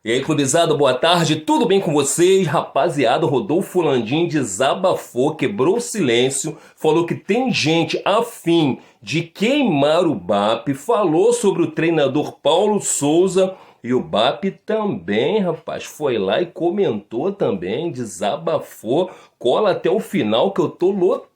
E aí, clubizada, boa tarde, tudo bem com vocês? Rapaziada, Rodolfo Landim desabafou, quebrou o silêncio, falou que tem gente afim de queimar o BAP, falou sobre o treinador Paulo Souza e o BAP também, rapaz, foi lá e comentou também, desabafou, cola até o final que eu tô lotado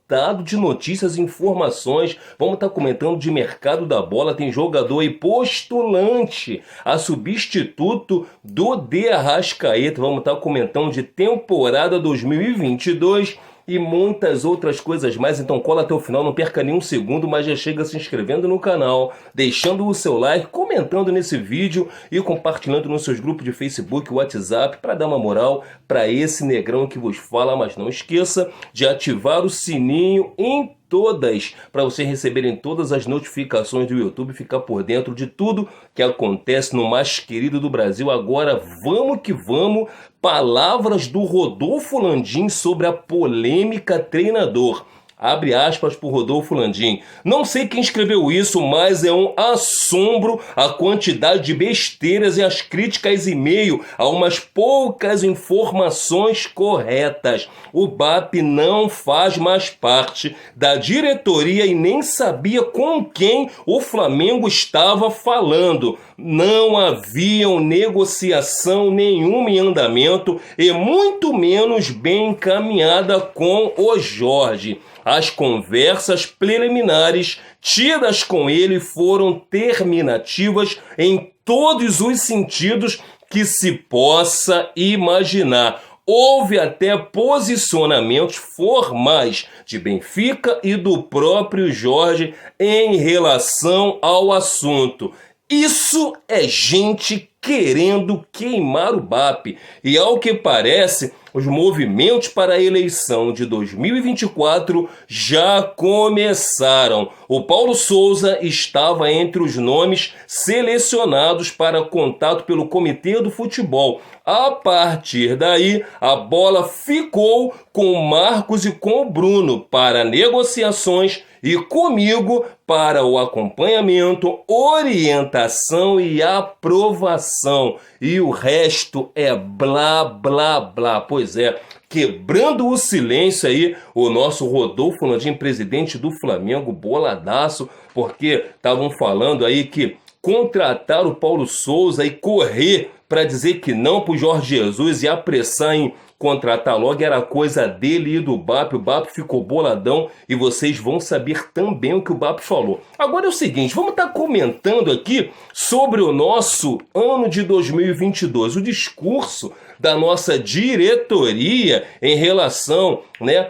de notícias e informações. Vamos estar comentando de mercado da bola. Tem jogador aí postulante a substituto do De Arrascaeta. Vamos estar comentando de temporada 2022 e muitas outras coisas mais. Então cola até o final, não perca nenhum segundo, mas já chega se inscrevendo no canal, deixando o seu like, comentando nesse vídeo e compartilhando nos seus grupos de Facebook, WhatsApp, para dar uma moral para esse negrão que vos fala. Mas não esqueça de ativar o sininho em todas, para vocês receberem todas as notificações do YouTube e ficar por dentro de tudo que acontece no mais querido do Brasil. Agora vamos que vamos, palavras do Rodolfo Landim sobre a polêmica treinador. Abre aspas por Rodolfo Landim. Não sei quem escreveu isso, mas é um assombro a quantidade de besteiras e as críticas e meio a umas poucas informações corretas. O BAP não faz mais parte da diretoria e nem sabia com quem o Flamengo estava falando. Não havia negociação nenhuma em andamento e muito menos bem encaminhada com o Jorge. As conversas preliminares tidas com ele foram terminativas em todos os sentidos que se possa imaginar. Houve até posicionamentos formais de Benfica e do próprio Jorge em relação ao assunto. Isso é gente querendo queimar o BAP. E ao que parece, os movimentos para a eleição de 2024 já começaram. O Paulo Souza estava entre os nomes selecionados para contato pelo Comitê do Futebol. A partir daí, a bola ficou com o Marcos e com o Bruno para negociações e comigo para o acompanhamento, orientação e aprovação. E o resto é blá, blá, blá. Pois é, quebrando o silêncio aí, o nosso Rodolfo Landim, presidente do Flamengo, boladaço, porque estavam falando aí que contratar o Paulo Souza e correr para dizer que não para o Jorge Jesus e apressar em contratar logo era coisa dele e do BAP. O BAP ficou boladão e vocês vão saber também o que o BAP falou. Agora é o seguinte, vamos estar comentando aqui sobre o nosso ano de 2022, o discurso da nossa diretoria em relação,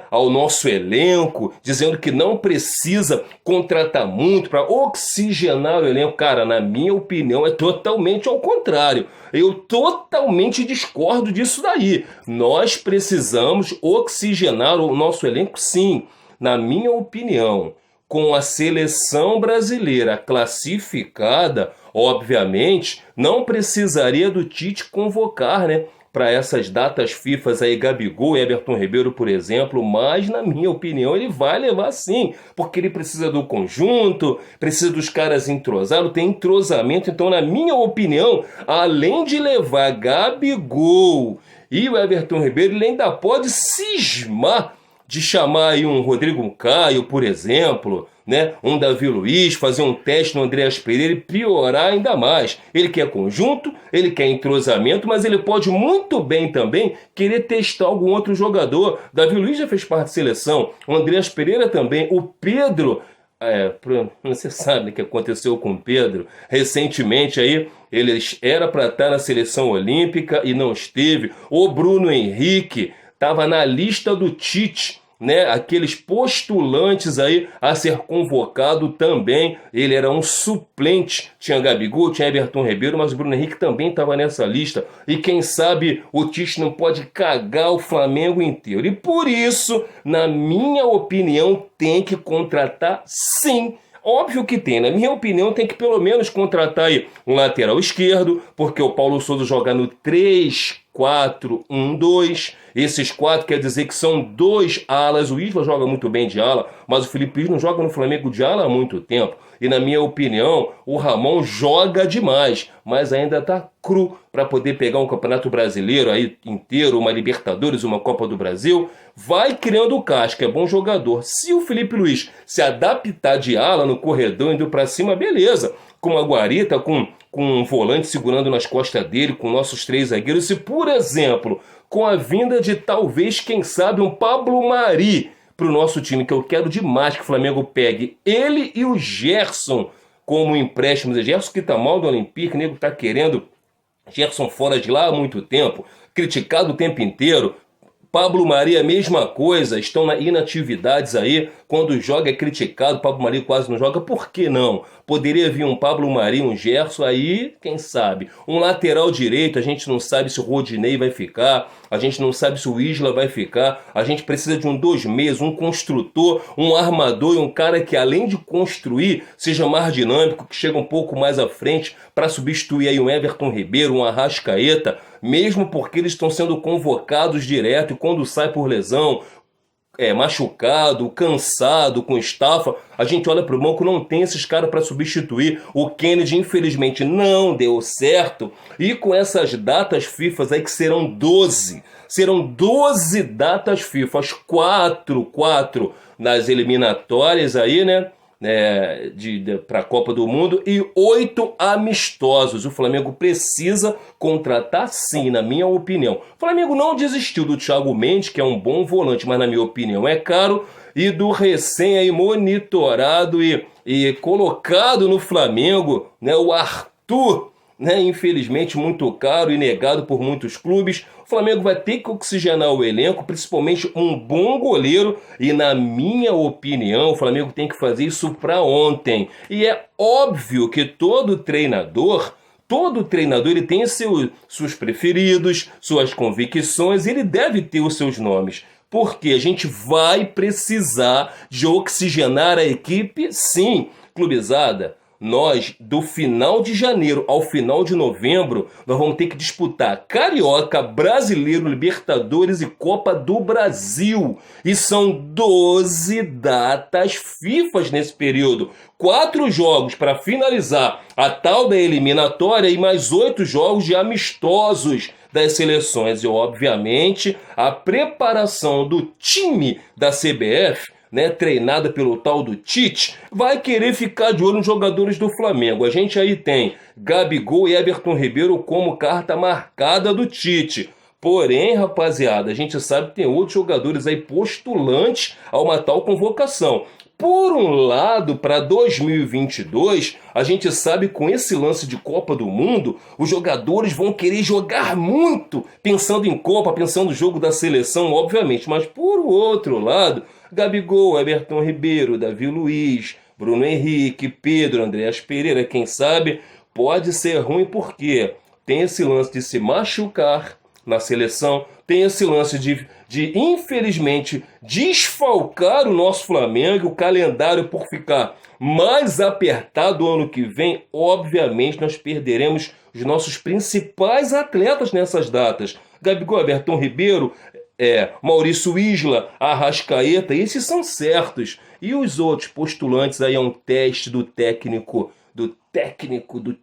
ao nosso elenco, dizendo que não precisa contratar muito para oxigenar o elenco. Cara, na minha opinião, é totalmente ao contrário. Eu totalmente discordo disso daí. Nós precisamos oxigenar o nosso elenco, sim. Na minha opinião, com a seleção brasileira classificada, obviamente, não precisaria do Tite convocar, para essas datas FIFAs aí, Gabigol e Everton Ribeiro, por exemplo, mas na minha opinião ele vai levar sim, porque ele precisa do conjunto, precisa dos caras entrosados, tem entrosamento. Então, na minha opinião, além de levar Gabigol e o Everton Ribeiro, ele ainda pode cismar de chamar aí um Rodrigo Caio, por exemplo, um Davi Luiz, fazer um teste no Andreas Pereira e piorar ainda mais. Ele quer conjunto, ele quer entrosamento, mas ele pode muito bem também querer testar algum outro jogador. Davi Luiz já fez parte da seleção, o Andreas Pereira também, o Pedro... você sabe o que aconteceu com o Pedro recentemente aí, ele era para estar na seleção olímpica e não esteve. O Bruno Henrique estava na lista do Tite, aqueles postulantes aí a ser convocado também. Ele era um suplente, tinha Gabigol, tinha Everton Ribeiro, mas o Bruno Henrique também estava nessa lista. E quem sabe o Tite não pode cagar o Flamengo inteiro. E por isso, na minha opinião, tem que contratar sim. Óbvio que tem, na minha opinião, tem que pelo menos contratar aí um lateral esquerdo, porque o Paulo Souza joga no 3 4-1-2. Esses 4 quer dizer que são 2 alas. O Isla joga muito bem de ala, mas o Felipe Luiz não joga no Flamengo de ala há muito tempo. E na minha opinião, o Ramon joga demais, mas ainda está cru para poder pegar um Campeonato Brasileiro aí inteiro, uma Libertadores, uma Copa do Brasil. Vai criando casca, é bom jogador. Se o Felipe Luiz se adaptar de ala no corredor, indo para cima, beleza. Com a guarita, com um volante segurando nas costas dele, com nossos 3 zagueiros. Se, por exemplo, com a vinda de talvez, quem sabe, um Pablo Mari para o nosso time, que eu quero demais que o Flamengo pegue ele e o Gerson como empréstimos. Gerson que tá mal do Olympique, o nego tá querendo Gerson fora de lá há muito tempo, criticado o tempo inteiro. Pablo Mari, a mesma coisa, estão na inatividades aí, quando joga é criticado, Pablo Mari quase não joga, por que não? Poderia vir um Pablo Mari, um Gerson aí, quem sabe? Um lateral direito, a gente não sabe se o Rodinei vai ficar, a gente não sabe se o Isla vai ficar, a gente precisa de um 2 meias, um construtor, um armador e um cara que além de construir, seja mais dinâmico, que chega um pouco mais à frente para substituir aí um Everton Ribeiro, um Arrascaeta, mesmo porque eles estão sendo convocados direto e quando sai por lesão, machucado, cansado, com estafa, a gente olha para o banco, não tem esses caras para substituir. O Kennedy, infelizmente, não deu certo. E com essas datas FIFA aí que serão 12 datas FIFA, 4 nas eliminatórias aí, né? Para a Copa do Mundo e 8 amistosos. O Flamengo precisa contratar sim, na minha opinião. O Flamengo não desistiu do Thiago Mendes, que é um bom volante, mas na minha opinião é caro, e do recém aí monitorado e colocado no Flamengo, né, o Arthur, né, infelizmente muito caro e negado por muitos clubes. O Flamengo vai ter que oxigenar o elenco, principalmente um bom goleiro, e na minha opinião o Flamengo tem que fazer isso para ontem. E é óbvio que todo treinador ele tem seus preferidos, suas convicções, ele deve ter os seus nomes. Porque a gente vai precisar de oxigenar a equipe, sim, clubizada. Nós, do final de janeiro ao final de novembro, nós vamos ter que disputar Carioca, Brasileiro, Libertadores e Copa do Brasil. E são 12 datas FIFA nesse período. 4 jogos para finalizar a tal da eliminatória e mais 8 jogos de amistosos das seleções. E, obviamente, a preparação do time da CBF, né, treinada pelo tal do Tite, vai querer ficar de olho nos jogadores do Flamengo. A gente aí tem Gabigol e Everton Ribeiro como carta marcada do Tite. Porém, rapaziada, a gente sabe que tem outros jogadores aí postulantes a uma tal convocação. Por um lado, para 2022, a gente sabe que com esse lance de Copa do Mundo, os jogadores vão querer jogar muito, pensando em Copa, pensando no jogo da seleção, obviamente. Mas por outro lado, Gabigol, Everton Ribeiro, Davi Luiz, Bruno Henrique, Pedro, Andreas Pereira, quem sabe, pode ser ruim porque tem esse lance de se machucar na seleção, tem esse lance de infelizmente, desfalcar o nosso Flamengo, o calendário por ficar mais apertado ano que vem, obviamente nós perderemos os nossos principais atletas nessas datas. Gabigol, Everton Ribeiro, Maurício Isla, Arrascaeta, esses são certos. E os outros postulantes aí a um teste do técnico do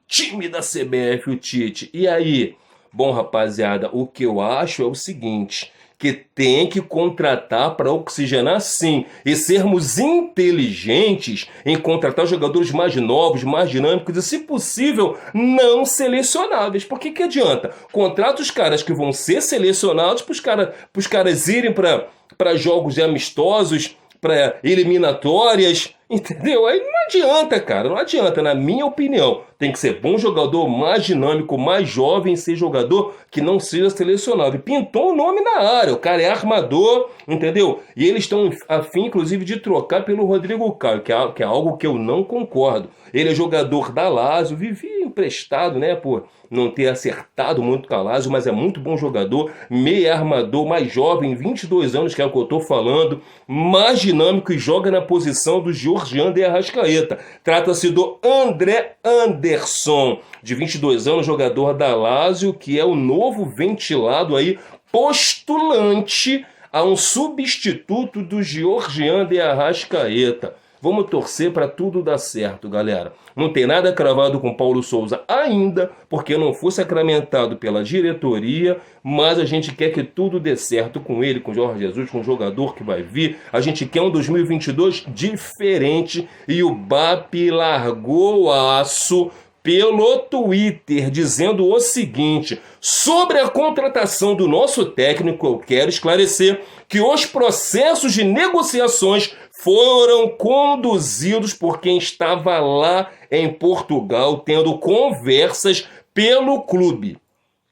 time da CBF, o Tite. E aí? Bom, rapaziada, o que eu acho é o seguinte, que tem que contratar para oxigenar sim, e sermos inteligentes em contratar jogadores mais novos, mais dinâmicos e, se possível, não selecionáveis. Por que adianta? Contrata os caras que vão ser selecionados para os caras irem para jogos amistosos, para eliminatórias, entendeu? Aí não adianta, cara, não adianta, na minha opinião. Tem que ser bom jogador, mais dinâmico, mais jovem, ser jogador que não seja selecionável. Pintou o nome na área, o cara é armador, entendeu? E eles estão a fim, inclusive, de trocar pelo Rodrigo Caio, que é algo que eu não concordo. Ele é jogador da Lazio, vivia emprestado, né, por não ter acertado muito com a Lazio, mas é muito bom jogador, meio armador, mais jovem, 22 anos, que é o que eu tô falando, mais dinâmico e joga na posição do Jorginho. Georgian de Arrascaeta. Trata-se do André Anderson, de 22 anos, jogador da Lazio, que é o novo ventilado aí, postulante a um substituto do Georgian de Arrascaeta. Vamos torcer para tudo dar certo, galera. Não tem nada cravado com Paulo Souza ainda, porque não foi sacramentado pela diretoria, mas a gente quer que tudo dê certo com ele, com o Jorge Jesus, com o jogador que vai vir. A gente quer um 2022 diferente e o BAP largou o aço pelo Twitter, dizendo o seguinte: sobre a contratação do nosso técnico, eu quero esclarecer que os processos de negociações foram conduzidos por quem estava lá em Portugal, tendo conversas pelo clube.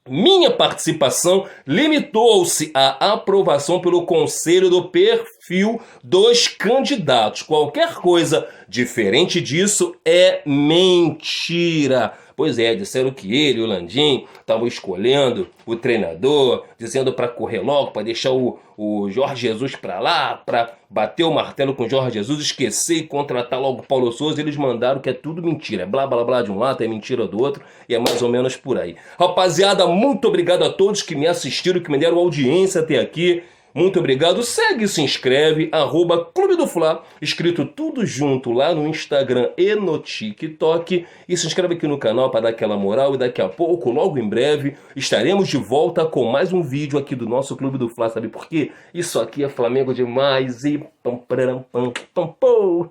Minha participação limitou-se à aprovação pelo conselho do perfil dos candidatos. Qualquer coisa diferente disso é mentira. Pois é, disseram que ele e o Landim estavam escolhendo o treinador, dizendo para correr logo, para deixar o Jorge Jesus para lá, para bater o martelo com o Jorge Jesus, esquecer e contratar logo o Paulo Souza. Eles mandaram que é tudo mentira. É blá, blá, blá de um lado, é mentira do outro, e é mais ou menos por aí. Rapaziada, muito obrigado a todos que me assistiram, que me deram audiência até aqui. Muito obrigado, segue e se inscreve, @Clube do Fla, escrito tudo junto lá no Instagram e no TikTok, e se inscreve aqui no canal para dar aquela moral, e daqui a pouco, logo em breve, estaremos de volta com mais um vídeo aqui do nosso Clube do Fla, sabe por quê? Isso aqui é Flamengo demais e pam, pam, pam, pam, pam.